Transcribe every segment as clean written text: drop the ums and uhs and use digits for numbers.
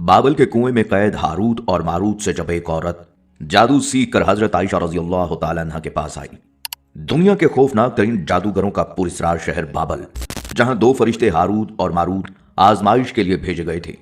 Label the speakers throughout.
Speaker 1: बाबल के कुएं में कैद हारूत और मारूत से जब एक औरत जादू सीख कर हजरत आयशा रजी अल्लाह तआला अन्हा के पास आई। दुनिया के खौफनाक तरीन जादूगरों का पुरस्रार शहर बाबल, जहां दो फरिश्ते हारूत और मारूत आजमाइश के लिए भेजे गए थे।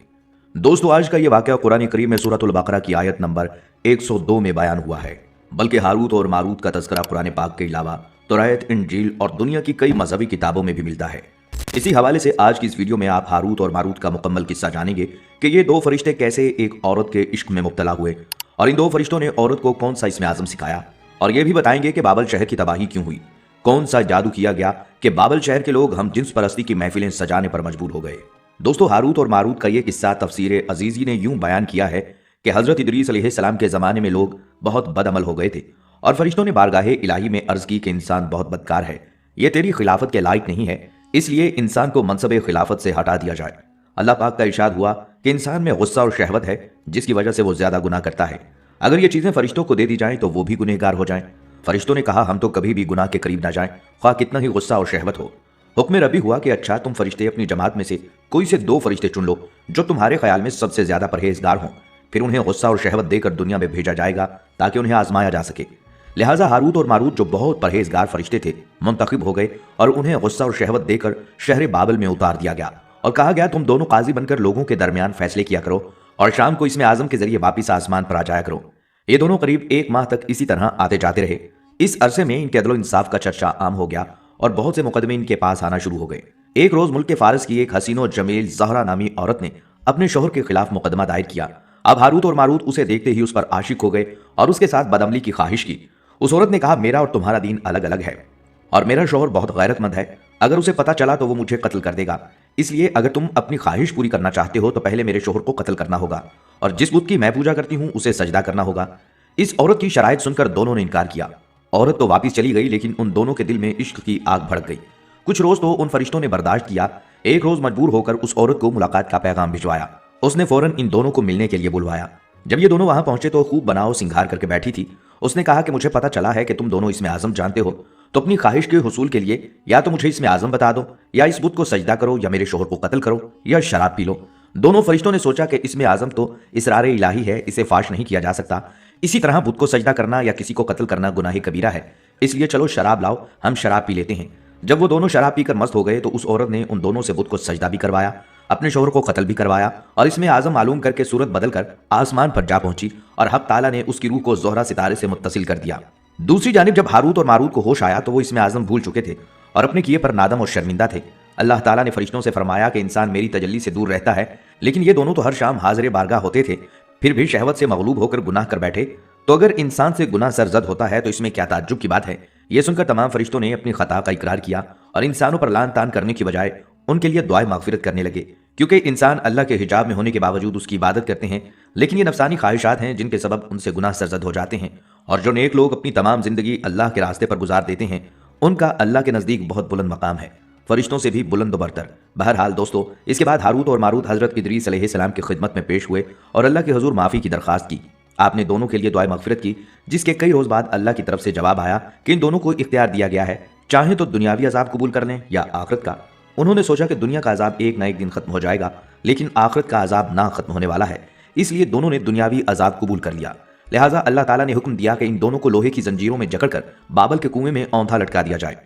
Speaker 1: दोस्तों, आज का यह वाकया कुरान करीम में सूरतुल बकरा की आयत नंबर 102 में बयान हुआ है। बल्कि हारूत और मारूत का तज़किरा कुरान पाक के अलावा तौरात, इंजील और दुनिया की कई मजहबी किताबों में भी मिलता है। इसी हवाले से आज की इस वीडियो में आप हारूत और मारूत का मुकम्मल किस्सा जानेंगे कि ये दो फरिश्ते कैसे एक औरत के इश्क में मुब्तला हुए और इन दो फरिश्तों ने औरत को कौन सा इसमें आजम सिखाया, और ये भी बताएंगे कि बाबल शहर की तबाही क्यों हुई, कौन सा जादू किया गया कि बाबल शहर के लोग हम जिन्स परस्ती की महफिलें सजाने पर मजबूर हो गए। दोस्तों, हारूत और मारूत का यह किस्सा तफसीर अजीजी ने यूं बयान किया है कि हजरत इदरीस अलैहिस्सलाम के ज़माने में लोग बहुत बदअमल हो गए थे और फरिश्तों ने बारगाहे इलाही में अर्ज की कि इंसान बहुत बदकार है, यह तेरी खिलाफत के लायक नहीं है, इसलिए इंसान को मनसब खिलाफत से हटा दिया जाए। अल्लाह पाक का इरशाद हुआ कि इंसान में गुस्सा और शहवत है जिसकी वजह से वो ज्यादा गुनाह करता है। अगर ये चीजें फरिश्तों को दे दी जाएं तो वो भी गुनहगार हो जाएं। फरिश्तों ने कहा, हम तो कभी भी गुनाह के करीब ना जाएं, ख्वाह कितना ही गुस्सा और शहवत हो। हुक्म रबी हुआ कि अच्छा, तुम फरिश्ते अपनी जमात में से कोई से दो फरिश्ते चुन लो जो तुम्हारे ख्याल में सबसे ज्यादा परहेजगार हों, फिर उन्हें गुस्सा और शहवत देकर दुनिया में भेजा जाएगा ताकि उन्हें आजमाया जा सके। लिहाजा हारूत और मारूत जो बहुत परहेजगार फरिश्ते थे मुंतखब हो गए और उन्हें गुस्सा और शहवत देकर शहर बाबल में उतार दिया गया और कहा गया, तुम दोनों काजी बनकर लोगों के दरमियान फैसले किया करो और शाम को इसमें आजम के जरिए वापिस आसमान पर आ जाया करो। ये दोनों करीब एक माह तक इसी तरह आते जाते रहे। इस अरसे में इनके अदलो इंसाफ का चर्चा आम हो गया और बहुत से मुकदमे इनके पास आना शुरू हो गए। एक रोज मुल्क के फारस की एक हसीनो जमील जहरा नामी औरत ने अपने शोहर के खिलाफ मुकदमा दायर किया। अब हारूत और मारूत उसे देखते ही उस पर आशिक हो गए और उसके साथ बदअमली की ख्वाहिश की। उस औरत ने कहा, मेरा और तुम्हारा दीन अलग अलग है और मेरा शौहर बहुत गैरतमंद है, अगर उसे पता चला तो वो मुझे कत्ल कर देगा, इसलिए अगर तुम अपनी ख्वाहिश पूरी करना चाहते हो तो पहले मेरे शौहर को कत्ल करना होगा और जिस बुत की मैं पूजा करती हूं उसे सजदा करना होगा। इस औरत की शराइत सुनकर दोनों ने इनकार किया। औरत तो वापिस चली गई, लेकिन उन दोनों के दिल में इश्क की आग भड़क गई। कुछ रोज तो उन फरिश्तों ने बर्दाश्त किया। एक रोज मजबूर होकर उस औरत को मुलाकात का पैगाम भिजवाया। उसने फौरन इन दोनों को मिलने के लिए बुलवाया। जब ये दोनों वहां पहुंचे तो खूब बनाओ सिंगार करके बैठी थी। उसने कहा कि मुझे पता चला है कि तुम दोनों इसमें आजम जानते हो, तो अपनी ख्वाहिश के हुसूल के लिए या तो मुझे इसमें आजम बता दो, या इस बुत को सजदा करो, या मेरे शोहर को कत्ल करो, या शराब पी लो। दोनों फरिश्तों ने सोचा कि इसमें आजम तो इसरार इलाही है, इसे फाश नहीं किया जा सकता। इसी तरह बुत को सजदा करना या किसी को कत्ल करना गुनाह कबीरा है, इसलिए चलो शराब लाओ, हम शराब पी लेते हैं। जब वो दोनों शराब पीकर मस्त हो गए तो उस औरत ने उन दोनों से बुत को सजदा भी करवाया, अपने शोहर को कत्ल भी करवाया और इसमें आजम मालूम करके सूरत बदल कर आसमान पर जा पहुंची और हक ताला ने उसकी रूह को जोहरा सितारे से मुत्तसिल कर दिया। दूसरी जानिब जब हारूत और मारूत को होश आया तो वो इसमें आजम भूल चुके थे और अपने किए पर नादम और शर्मिंदा थे। अल्लाह ताला ने फरिश्तों से फरमाया कि इंसान मेरी तजल्ली से दूर रहता है, लेकिन ये दोनों तो हर शाम हाजिर बारगाह होते थे, फिर भी शहवत से मगलूब होकर गुनाह कर बैठे, तो अगर इंसान से गुनाह सरजद होता है तो इसमें क्या ताज्जुब की बात है। यह सुनकर तमाम फरिश्तों ने अपनी खता का इकरार किया और इंसानों पर लान तान करने की बजाय उनके लिए दुआए मगफिरत करने लगे, क्योंकि इंसान अल्लाह के हिजाब में होने के बावजूद उसकी इबादत करते हैं, लेकिन ये नफसानी ख्वाहिशात हैं जिनके सबब उनसे गुनाह सरजद हो जाते हैं। और जो नेक लोग अपनी तमाम जिंदगी अल्लाह के रास्ते पर गुजार देते हैं उनका अल्लाह के नज़दीक बहुत बुलंद मकाम है, फरिश्तों से भी बुलंद बरतर। बहरहाल दोस्तों, इसके बाद हारूत और मारूत हजरत इदरीस अलैहिस्सलाम की खिदमत में पेश हुए और अल्लाह के हुजूर माफ़ी की दरख्वास्त की। आपने दोनों के लिए दुआए मगफिरत की, जिसके कई रोज बाद अल्लाह की तरफ से जवाब आया कि इन दोनों को इख्तियार दिया गया है, चाहे तो दुनियावी अजाब कबूल कर लें या आखिरत का। उन्होंने सोचा कि दुनिया का अजाब एक ना एक दिन खत्म हो जाएगा, लेकिन आखिरत का अजाब ना खत्म होने वाला है, इसलिए दोनों ने दुनियावी अजाब कबूल कर लिया। लिहाजा अल्लाह ताला ने हुक्म दिया कि इन दोनों को लोहे की जंजीरों में जकड़कर बाबल के कुएं में औंधा लटका दिया जाए।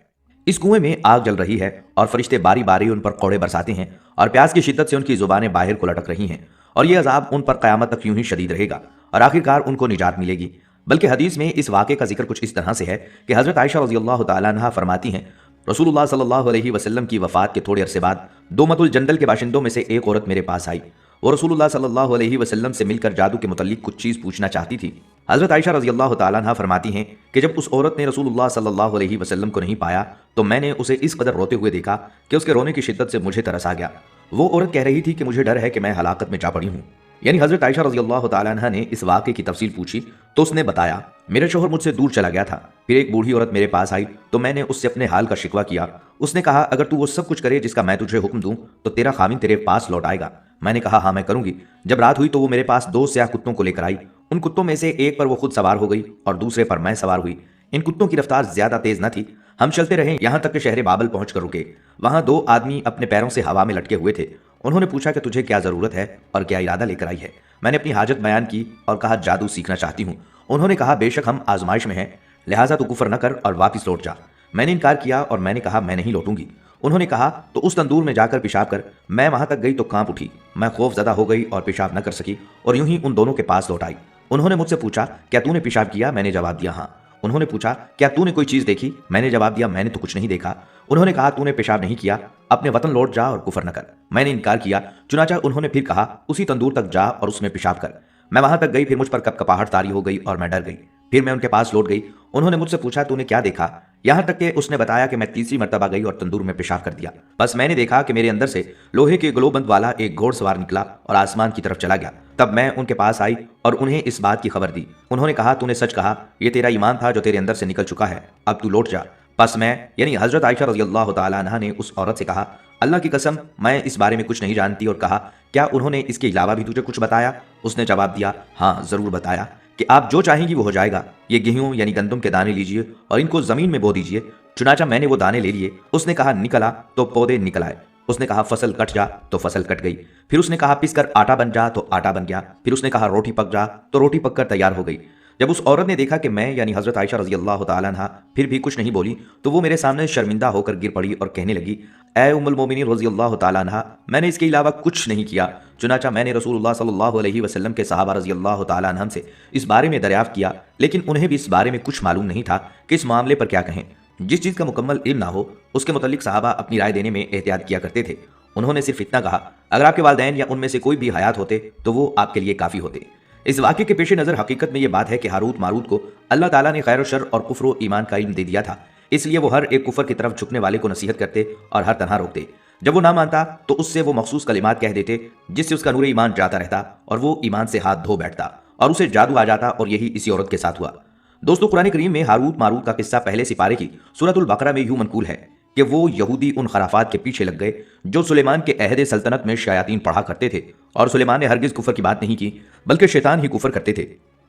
Speaker 1: इस कुएं में आग जल रही है और फरिश्ते बारी बारी उन पर कौड़े बरसाते हैं और प्यास की शिद्दत से उनकी जुबानें बाहर को लटक रही हैं और यह अजाब उन पर क़यामत तक यूं ही शदीद रहेगा और आखिरकार उनको निजात मिलेगी। बल्कि हदीस में इस वाक़े का जिक्र कुछ इस तरह से है कि हज़रत आयशा रज़ी अल्लाह तआला अन्हा फरमाती हैं, रसूलुल्लाह सल्लल्लाहु अलैहि वसल्लम की वफ़ात के थोड़े अरसे बाद दोमतुल जंदल के बाशिंदों में से एक औरत मेरे पास आई। वो रसूलुल्लाह सल्लल्लाहु अलैहि वसल्लम से मिलकर जादू के मुतल्लिक कुछ चीज़ पूछना चाहती थी। हज़रत आयशा रज़ी अल्लाह तआला अन्हा फरमाती हैं कि जब उस औरत ने रसूलुल्लाह सल्लल्लाहु अलैहि वसल्लम को नहीं पाया तो मैंने उसे इस कदर रोते हुए देखा कि उसके रोने की शिद्दत से मुझे तरस आ गया। वो औरत कह रही थी कि मुझे डर है कि मैं हलाकत में जा पड़ी हूँ। यानी हज़रत आयशा रज़ी अल्लाह तआला अन्हा ने इस वाक़े की तफसील पूछी तो उसने बताया, मेरा शौहर मुझसे दूर चला गया था, फिर एक बूढ़ी औरत मेरे पास आई तो मैंने उससे अपने हाल का शिकवा किया। उसने कहा, अगर तू वो सब कुछ करे जिसका मैं तुझे हुक्म दूं तो तेरा खामिन तेरे पास लौट आएगा। मैंने कहा, हाँ मैं करूंगी। जब रात हुई तो वो मेरे पास दो स्याह कुत्तों को लेकर आई। उन कुत्तों में से एक पर वो खुद सवार हो गई और दूसरे पर मैं सवार हुई। इन कुत्तों की रफ्तार ज्यादा तेज न थी। हम चलते रहे, यहाँ तक कि शहर बाबल पहुंच कर रुके। वहां दो आदमी अपने पैरों से हवा में लटके हुए थे। انہوں نے پوچھا کہ تجھے کیا ضرورت ہے اور کیا ارادہ لے کر آئی ہے؟ میں نے اپنی حاجت بیان کی اور کہا جادو سیکھنا چاہتی ہوں۔ انہوں نے کہا بے شک ہم آزمائش میں ہیں، لہٰذا تو کفر نہ کر اور واپس لوٹ جا۔ میں نے انکار کیا اور میں نے کہا میں نہیں لوٹوں گی۔ انہوں نے کہا تو اس تندور میں جا کر پیشاب کر۔ میں وہاں تک گئی تو کانپ اٹھی، میں خوف زدہ ہو گئی اور پیشاب نہ کر سکی اور یوں ہی ان دونوں کے پاس لوٹ آئی۔ انہوں نے مجھ سے پوچھا کیا تو نے پیشاب کیا؟ میں نے جواب دیا ہاں۔ انہوں نے پوچھا کیا تو نے کوئی چیز دیکھی؟ میں نے جواب دیا میں نے تو کچھ نہیں دیکھا۔ انہوں نے کہا تو نے پیشاب نہیں کیا، اپنے وطن لوٹ جا اور کفر نہ کر۔ میں نے انکار کیا، چنانچہ انہوں نے پھر کہا اسی تندور تک جا اور اس میں پیشاب کر۔ میں وہاں تک گئی، پھر مجھ پر کپکپاہٹ طاری ہو گئی اور میں ڈر گئی۔ پھر میں ان کے پاس لوٹ گئی۔ انہوں نے مجھ سے پوچھا تو نے کیا دیکھا؟ یہاں تک کہ اس نے بتایا کہ میں تیسری مرتبہ گئی اور تندور میں پیشاب کر دیا۔ بس میں نے دیکھا کہ میرے اندر سے لوہے کے گلوبند والا ایک گھوڑ سوار نکلا اور آسمان کی طرف چلا گیا۔ تب میں ان کے پاس آئی اور انہیں اس بات کی خبر دی۔ انہوں نے کہا تو نے سچ کہا، یہ تیرا ایمان تھا جو تیرے اندر سے نکل چکا ہے، اب تو لوٹ جا۔ پس میں یعنی حضرت عائشہ رضی اللہ تعالی عنہا نے اس عورت سے کہا اللہ کی قسم میں اس بارے میں کچھ نہیں جانتی، اور کہا کیا انہوں نے اس کے علاوہ بھی تجھے کچھ بتایا؟ اس نے جواب دیا ہاں ضرور بتایا کہ آپ جو چاہیں گی وہ ہو جائے گا۔ یہ گیہوں یعنی گندم کے دانے لیجئے اور ان کو زمین میں بو دیجئے۔ چنانچہ میں نے وہ دانے لے لیے۔ اس نے کہا نکلا تو پودے نکل آئے۔ اس نے کہا فصل کٹ جا تو فصل کٹ گئی۔ پھر اس نے کہا پس کر آٹا بن جا تو آٹا بن گیا۔ پھر اس نے کہا روٹی پک جا تو روٹی پک کر تیار ہو گئی۔ جب اس عورت نے دیکھا کہ میں یعنی حضرت عائشہ رضی اللہ تعالی عنہا پھر بھی کچھ نہیں بولی تو وہ میرے سامنے شرمندہ ہو کر گر پڑی اور کہنے لگی اے ام المومنین رضی اللہ تعالی عنہا میں نے اس کے علاوہ کچھ نہیں کیا۔ چنانچہ میں نے رسول اللہ صلی اللہ علیہ وسلم کے صحابہ رضی اللہ تعالی عنہم سے اس بارے میں دریافت کیا، لیکن انہیں بھی اس بارے میں کچھ معلوم نہیں تھا کہ اس معاملے پر کیا کہیں۔ جس چیز کا مکمل علم نہ ہو اس کے متعلق صحابہ اپنی رائے دینے میں احتیاط کیا کرتے تھے۔ انہوں نے صرف اتنا کہا اگر آپ کے والدین یا ان میں سے کوئی بھی حیات ہوتے تو وہ آپ کے لیے کافی ہوتے۔ اس واقعے کے پیش نظر حقیقت میں یہ بات ہے کہ ہاروت ماروت کو اللہ تعالیٰ نے خیر و شر اور کفر و ایمان کا علم دے دیا تھا، اس لیے وہ ہر ایک کفر کی طرف جھکنے والے کو نصیحت کرتے اور ہر طرح روکتے۔ جب وہ نہ مانتا تو اس سے وہ مخصوص کلمات کہہ دیتے جس سے اس کا نور ایمان جاتا رہتا اور وہ ایمان سے ہاتھ دھو بیٹھتا اور اسے جادو آ جاتا، اور یہی اسی عورت کے ساتھ ہوا۔ دوستو قرآن کریم میں ہاروت ماروت کا قصہ پہلے سپارے کی سورۃ البقرہ میں یوں منقول ہے کہ وہ یہودی ان خرافات کے پیچھے لگ گئے جو سلیمان کے عہد سلطنت میں شیاطین پڑھا کرتے تھے، اور سلیمان نے ہرگز کفر کی بات نہیں کی بلکہ شیطان ہی کفر کرتے تھے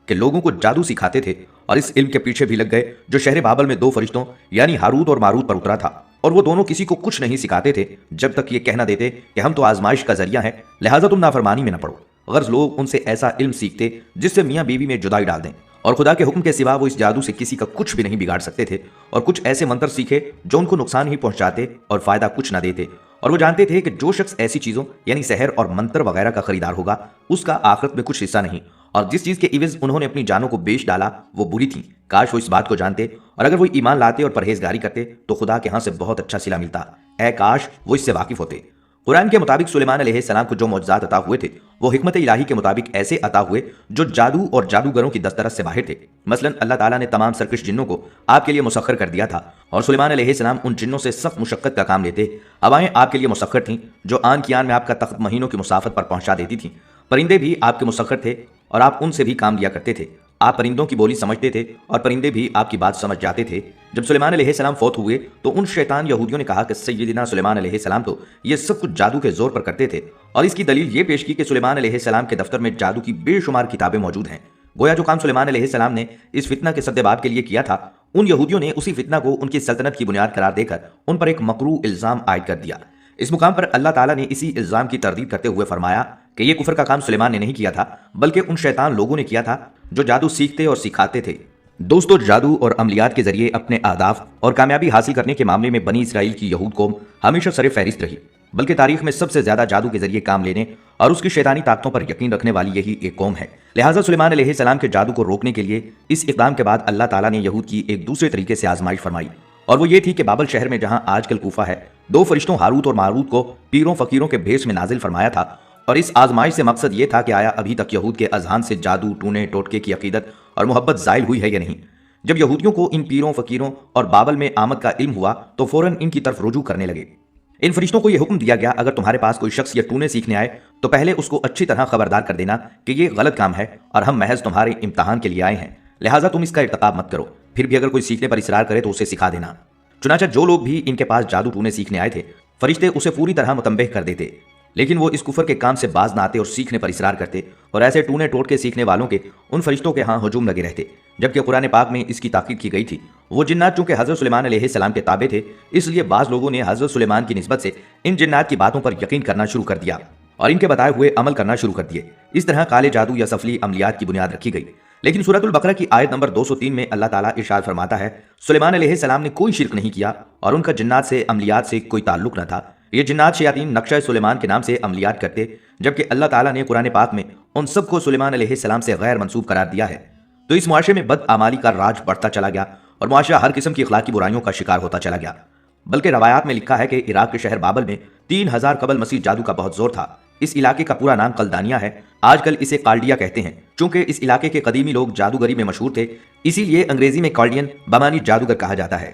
Speaker 1: کہ لوگوں کو جادو سکھاتے تھے، اور اس علم کے پیچھے بھی لگ گئے جو شہر بابل میں 2 فرشتوں یعنی ہاروت اور ماروت پر اترا تھا، اور وہ دونوں کسی کو کچھ نہیں سکھاتے تھے جب تک یہ کہنا دیتے کہ ہم تو آزمائش کا ذریعہ ہیں لہٰذا تم نافرمانی میں نہ پڑو۔ غرض لوگ ان سے ایسا علم سیکھتے جس سے میاں بیوی میں جدائی ڈال دیں، اور خدا کے حکم کے سوا وہ اس جادو سے کسی کا کچھ بھی نہیں بگاڑ سکتے تھے، اور کچھ ایسے منتر سیکھے جو ان کو نقصان ہی پہنچاتے اور فائدہ کچھ نہ دیتے، اور وہ جانتے تھے کہ جو شخص ایسی چیزوں یعنی سحر اور منتر وغیرہ کا خریدار ہوگا اس کا آخرت میں کچھ حصہ نہیں، اور جس چیز کے عوض انہوں نے اپنی جانوں کو بیچ ڈالا وہ بری تھی۔ کاش وہ اس بات کو جانتے، اور اگر وہ ایمان لاتے اور پرہیزگاری کرتے تو خدا کے ہاں سے بہت اچھا صلہ ملتا۔ اے کاش وہ اس سے واقف ہوتے۔ قرآن کے مطابق سلیمان علیہ السلام کو جو معجزات عطا ہوئے تھے وہ حکمت الہی کے مطابق ایسے عطا ہوئے جو جادو اور جادوگروں کی دسترس سے باہر تھے۔ مثلا اللہ تعالیٰ نے تمام سرکش جنوں کو آپ کے لیے مسخر کر دیا تھا، اور سلیمان علیہ السلام ان جنوں سے سخت مشقت کا کام لیتے۔ ہوائیں آپ کے لیے مسخر تھیں جو آن کی آن میں آپ کا تخت مہینوں کی مسافت پر پہنچا دیتی تھیں۔ پرندے بھی آپ کے مسخر تھے اور آپ ان سے بھی کام لیا کرتے تھے۔ آپ پرندوں کی بولی سمجھتے تھے اور پرندے بھی آپ کی بات سمجھ جاتے تھے۔ جب سلیمان علیہ السلام فوت ہوئے تو ان شیطان یہودیوں نے کہا کہ سیدنا سلیمان علیہ السلام تو یہ سب کچھ جادو کے زور پر کرتے تھے، اور اس کی دلیل یہ پیش کی کہ سلیمان علیہ السلام کے دفتر میں جادو کی بے شمار کتابیں موجود ہیں۔ گویا جو کام سلیمان علیہ السلام نے اس فتنہ کے سدباب کے لیے کیا تھا، ان یہودیوں نے اسی فتنہ کو ان کی سلطنت کی بنیاد قرار دے کر ان پر ایک مکروہ الزام عائد کر دیا۔ اس مقام پر اللہ تعالیٰ نے اسی الزام کی تردید کرتے ہوئے فرمایا کہ یہ کفر کا کام سلیمان نے نہیں کیا تھا بلکہ ان شیطان لوگوں نے کیا تھا جو جادو سیکھتے اور سکھاتے تھے۔ دوستو جادو اور عملیات کے ذریعے اپنے اہداف اور کامیابی حاصل کرنے کے معاملے میں بنی اسرائیل کی یہود قوم ہمیشہ سر فہرست رہی، بلکہ تاریخ میں سب سے زیادہ جادو کے ذریعے کام لینے اور اس کی شیطانی طاقتوں پر یقین رکھنے والی یہی ایک قوم ہے۔ لہٰذا سلیمان علیہ السلام کے جادو کو روکنے کے لیے اس اقدام کے بعد اللہ تعالیٰ نے یہود کی ایک دوسرے طریقے سے آزمائش فرمائی، اور وہ یہ تھی کہ بابل شہر میں جہاں آج کل کوفہ ہے 2 فرشتوں ہاروت اور ماروت کو پیروں فقیروں کے بھیس میں نازل فرمایا تھا، اور اس آزمائش سے مقصد یہ تھا کہ آیا ابھی تک یہود کے اذہان سے جادو ٹونے ٹوٹکے کی عقیدت اور محبت زائل ہوئی ہے یا نہیں۔ جب یہودیوں کو ان پیروں فقیروں اور بابل میں آمد کا علم ہوا تو فوراً ان کی طرف رجوع کرنے لگے۔ ان فرشتوں کو یہ حکم دیا گیا اگر تمہارے پاس کوئی شخص یہ ٹونے سیکھنے آئے تو پہلے اس کو اچھی طرح خبردار کر دینا کہ یہ غلط کام ہے اور ہم محض تمہارے امتحان کے لیے آئے ہیں، لہٰذا تم اس کا ارتکاب مت کرو۔ پھر بھی اگر کوئی سیکھنے پر اصرار کرے تو اسے سکھا دینا۔ چنانچہ جو لوگ بھی ان کے پاس جادو ٹونے سیکھنے آئے تھے فرشتے اسے پوری طرح متنبہ کر دیتے۔ लेकिन वो इस कुफर के काम से बाज ना आते और सीखने पर इसरार करते और ऐसे टूने टोट के सीखने वालों के उन फरिश्तों के यहाँ हुजूम लगे रहते। जबकि कुरान पाक में इसकी ताकीद की गई थी। वो जिन्नात चूंकि हजरत सुलेमान अलैहिस्सलाम के ताबे थे, इसलिए बाज लोगों ने हजरत सुलेमान की निस्बत से इन जिन्नात की बातों पर यकीन करना शुरू कर दिया और इनके बताए हुए अमल करना शुरू कर दिए। इस तरह काले जादू या सफली अमलियात की बुनियाद रखी गई। लेकिन सूरतुल बकरा की आयत नंबर 203 में अल्लाह ताला इरशाद फरमाता है, सुलेमान अलैहिस्सलाम ने कोई शिरक नहीं किया और उनका जिन्नात से अमलियात से कोई ताल्लुक न था। ये जिन्नात शयातीन नक्शा सुलेमान के नाम से अमलियात करते, जबकि अल्लाह ताला ने कुरान पाक में उन सबको सुलेमान अलैहिस्सलाम से गैर मंसूब करार दिया है। तो इस मुआशरे में बदआमाली का राज बढ़ता चला गया और मुआशरा हर किस्म की अखलाकी बुराइयों का शिकार होता चला गया। बल्कि रवायात में लिखा है कि इराक के शहर बाबल में 3000 कबल मसीह जादू का बहुत जोर था। इस इलाके का पूरा नाम कलदानिया है, आजकल इसे काल्डिया कहते हैं। चूंकि इस इलाके के कदीमी लोग जादूगरी में मशहूर थे, इसीलिए अंग्रेजी में कॉल्डियन बमानी जादूगर कहा जाता है।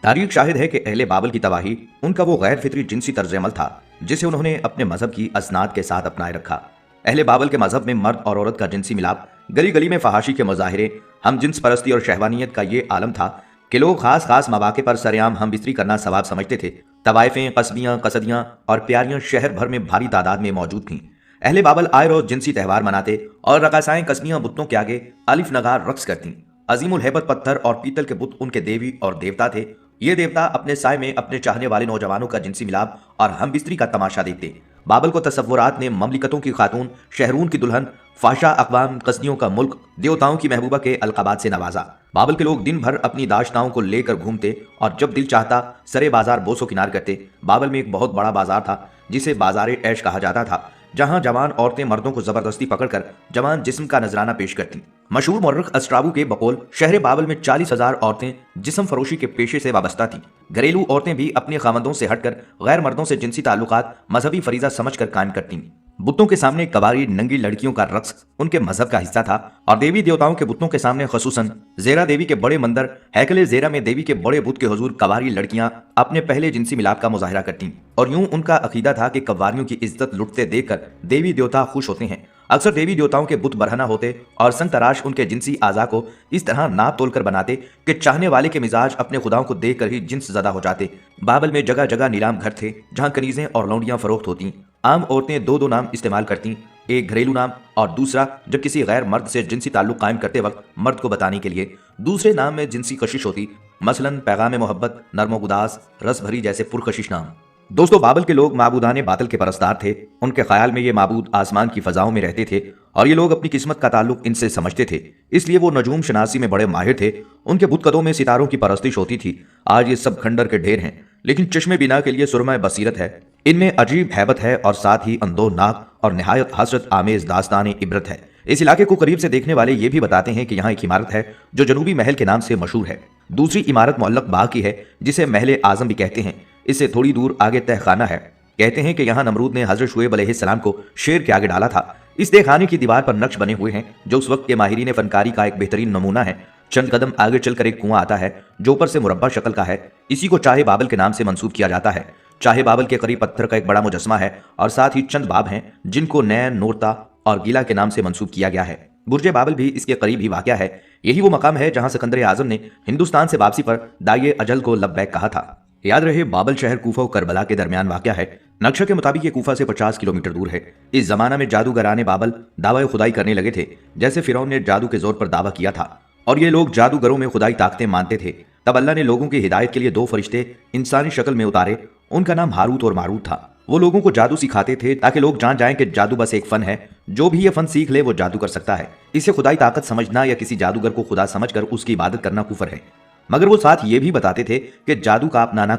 Speaker 1: तारीख शाहिद है कि अहले बाबल की तबाही उनका वो गैर फितरी जिनसी तर्ज अमल था जिसे उन्होंने अपने मजहब की असनाद के साथ अपनाए रखा। अहले बाबल के मजहब में मर्द और औरत का जिनसी मिलाप, गली गली में फहाशी के मुजाहिरे, हम जिन्स परस्ती और शहवानियत का ये आलम था कि लोग खास खास मौके पर सरेआम हम बिस्तरी करना सवाब समझते थे। तवाइफें, कस्बियाँ, कसदियाँ और प्यारियाँ शहर भर में भारी तादाद में मौजूद थीं। अहले बाबल आए रोज जिनसी त्यौहार मनाते और रकासाएं कस्बियाँ बुतों के आगे अलिफ नगार रक्स करती। अजीमुल हैबत पत्थर और पीतल के बुत उनके देवी और देवता थे। ये देवता अपने साय में अपने चाहने वाले नौजवानों का जिनसी मिलाप और हम बिस्तरी का तमाशा देखते। बाबल को तसव्वुरात ने ममलिकतों की खातून, शहरून की दुल्हन, फाशा अक़वाम, कसदियों का मुल्क, देवताओं की महबूबा के अलक़ाबात से नवाजा। बाबल के लोग दिन भर अपनी दाश्ताओं को लेकर घूमते और जब दिल चाहता सरे बाजार बोसो किनार करते। बाबल में एक बहुत बड़ा बाजार था जिसे बाजार ऐश कहा जाता था, जहां जवान औरतें मर्दों को जबरदस्ती पकड़कर जवान जिस्म का नजराना पेश करती। मशहूर मुर्रख अस्ट्राबू के बकौल शहर बाबल में 40,000 औरतें जिस्म फरोशी के पेशे से वाबस्ता थीं। घरेलू औरतें भी अपने खामंदों से हटकर गैर मर्दों से जिनसी ताल्लुकात मजहबी फरीजा समझकर कायम करती। बुतों के सामने कबारी नंगी लड़कियों का रक्स उनके मजहब का हिस्सा था और देवी देवताओं के बुतों के सामने खसूसन जेरा देवी के बड़े मंदिर हैकले जेरा में देवी के बड़े बुत के हुजूर कबारी लड़कियां अपने पहले जिनसी मिलाप का मुजाहिरा करती और यूं उनका अकीदा था कि कवारियों की इज्जत लुटते देखकर देवी देवता खुश होते हैं। अक्सर देवी देवताओं के बुत बरहना होते और संग तराश उनके जिनसी आज़ा को इस तरह नाप तोल कर बनाते कि चाहने वाले के मिजाज अपने खुदाओं को देखकर ही जिन्स ज़दा हो जाते। बाबल में जगह जगह नीलाम घर थे जहां कनीजें और लौंडियां फरोख्त होती। आम औरतें दो दो नाम इस्तेमाल करती, एक घरेलू नाम और दूसरा जब किसी गैर मर्द से जिनसी ताल्लुक कायम करते वक्त मर्द को बताने के लिए दूसरे नाम में जिनसी कशिश होती, मसलन पैगाम मोहब्बत, नर्मो गुदास, रस भरी जैसे पुरकशिश नाम। दोस्तों, बाबल के लोग माबूदाने बातिल के परस्तार थे। उनके ख्याल में ये माबूद आसमान की फजाओं में रहते थे और ये लोग अपनी किस्मत का ताल्लुक इनसे समझते थे, इसलिए वो नजूम शनासी में बड़े माहिर थे। उनके बुतकदों में सितारों की परस्तिश होती थी। आज ये सब खंडर के ढेर हैं, लेकिन चश्मे बिना के लिए सुरमा बसीरत है। इनमें अजीब हैबत है और साथ ही अंदोनाक और निहायत हसरत आमेज दास्तान इबरत है। इस इलाके को करीब से देखने वाले ये भी बताते हैं कि यहाँ एक इमारत है जो जनूबी महल के नाम से मशहूर है। दूसरी इमारत मुअल्लक बाग की है जिसे महल आजम भी कहते हैं। इससे थोड़ी दूर आगे तहखाना है। कहते हैं कि यहाँ नमरूद ने हजरत शुएब अलैहिस्सलाम को शेर के आगे डाला था। इस तहखाने की दीवार पर नक्श बने हुए हैं जो उस वक्त के माहिरीन फनकारी का एक बेहतरीन नमूना है। चंद कदम आगे चलकर एक कुआं आता है जो ऊपर से मुरब्बा शक्ल का है। इसी को चाहे बाबल के नाम से मंसूब किया जाता है। चाहे बाबल के करीब पत्थर का एक बड़ा मुजस्मा है और साथ ही चंद बाब हैं जिनको नैन, नोरता और गीला के नाम से मंसूब किया गया है। बुर्जे बाबल भी इसके करीब ही वाक़या है। यही वो मकाम है जहां सिकंदर आजम ने हिंदुस्तान से वापसी पर दाइए अजल को लब्बैक कहा था। याद रहे, बाबल शहर कूफा और करबला के दरमियान वाक़या है। नक्शे के मुताबिक ये कूफा से 50 किलोमीटर दूर है। इस जमाना में जादूगराने बाबल दावा खुदाई करने लगे थे, जैसे फिरौन ने जादू के जोर पर दावा किया था और ये लोग जादूगरों में खुदाई ताकतें मानते थे। तब अल्लाह ने लोगों की हिदायत के लिए दो फरिश्ते इंसानी शक्ल में उतारे। उनका नाम हारूत और मारूत था। वो लोगों को जादू सिखाते थे ताकि लोग जान जाएं कि जादू बस एक फन है, जो भी ये फन सीख ले वो जादू कर सकता है। इसे खुदाई ताकत समझना या किसी जादूगर को खुदा समझकर उसकी इबादत करना कुफर है। मगर वो साथ ये भी बताते थे कि जादू का अपनाना